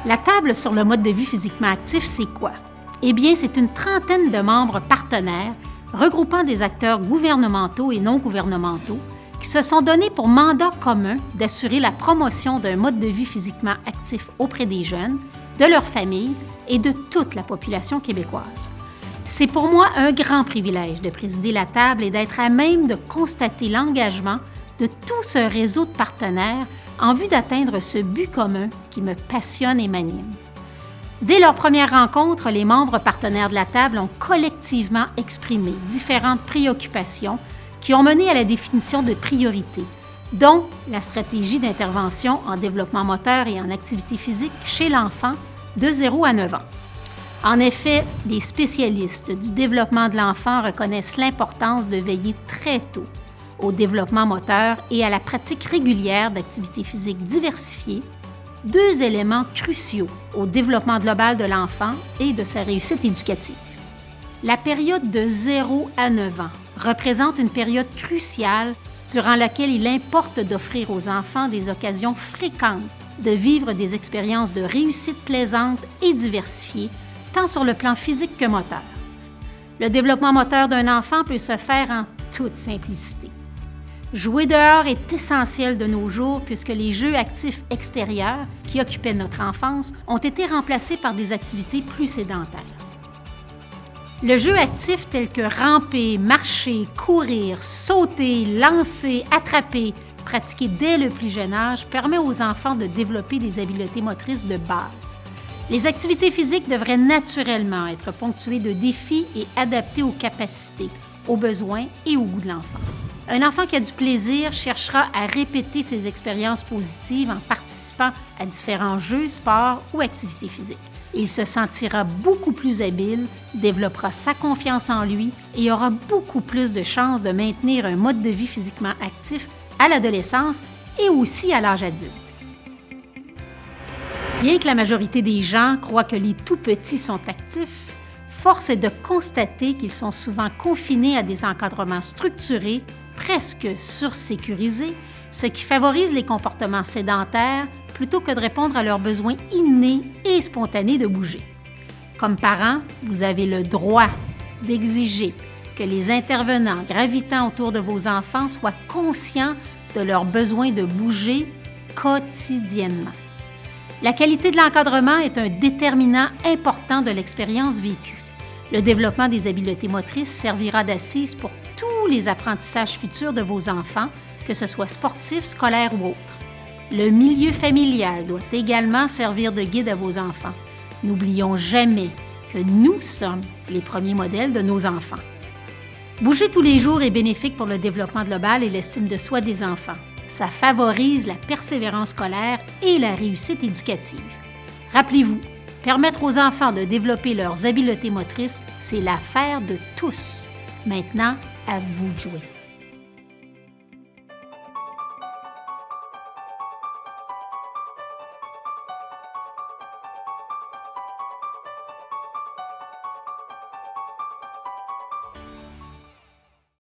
La table sur le mode de vie physiquement actif, c'est quoi? Eh bien, c'est une trentaine de membres partenaires regroupant des acteurs gouvernementaux et non gouvernementaux qui se sont donnés pour mandat commun d'assurer la promotion d'un mode de vie physiquement actif auprès des jeunes, de leurs familles et de toute la population québécoise. C'est pour moi un grand privilège de présider la table et d'être à même de constater l'engagement de tout ce réseau de partenaires en vue d'atteindre ce but commun qui me passionne et m'anime. Dès leur première rencontre, les membres partenaires de la table ont collectivement exprimé différentes préoccupations qui ont mené à la définition de priorités, dont la stratégie d'intervention en développement moteur et en activité physique chez l'enfant de 0 à 9 ans. En effet, les spécialistes du développement de l'enfant reconnaissent l'importance de veiller très tôt au développement moteur et à la pratique régulière d'activités physiques diversifiées, deux éléments cruciaux au développement global de l'enfant et de sa réussite éducative. La période de 0 à 9 ans représente une période cruciale durant laquelle il importe d'offrir aux enfants des occasions fréquentes de vivre des expériences de réussite plaisante et diversifiées, tant sur le plan physique que moteur. Le développement moteur d'un enfant peut se faire en toute simplicité. Jouer dehors est essentiel de nos jours puisque les jeux actifs extérieurs qui occupaient notre enfance ont été remplacés par des activités plus sédentaires. Le jeu actif tel que ramper, marcher, courir, sauter, lancer, attraper, pratiqué dès le plus jeune âge, permet aux enfants de développer des habiletés motrices de base. Les activités physiques devraient naturellement être ponctuées de défis et adaptées aux capacités, aux besoins et au goût de l'enfant. Un enfant qui a du plaisir cherchera à répéter ses expériences positives en participant à différents jeux, sports ou activités physiques. Il se sentira beaucoup plus habile, développera sa confiance en lui et aura beaucoup plus de chances de maintenir un mode de vie physiquement actif à l'adolescence et aussi à l'âge adulte. Bien que la majorité des gens croient que les tout-petits sont actifs, force est de constater qu'ils sont souvent confinés à des encadrements structurés, presque sursécurisés, ce qui favorise les comportements sédentaires plutôt que de répondre à leurs besoins innés et spontanés de bouger. Comme parents, vous avez le droit d'exiger que les intervenants gravitant autour de vos enfants soient conscients de leurs besoins de bouger quotidiennement. La qualité de l'encadrement est un déterminant important de l'expérience vécue. Le développement des habiletés motrices servira d'assise pour tous les apprentissages futurs de vos enfants, que ce soit sportifs, scolaires ou autres. Le milieu familial doit également servir de guide à vos enfants. N'oublions jamais que nous sommes les premiers modèles de nos enfants. Bouger tous les jours est bénéfique pour le développement global et l'estime de soi des enfants. Ça favorise la persévérance scolaire et la réussite éducative. Rappelez-vous, permettre aux enfants de développer leurs habiletés motrices, c'est l'affaire de tous. Maintenant, à vous de jouer.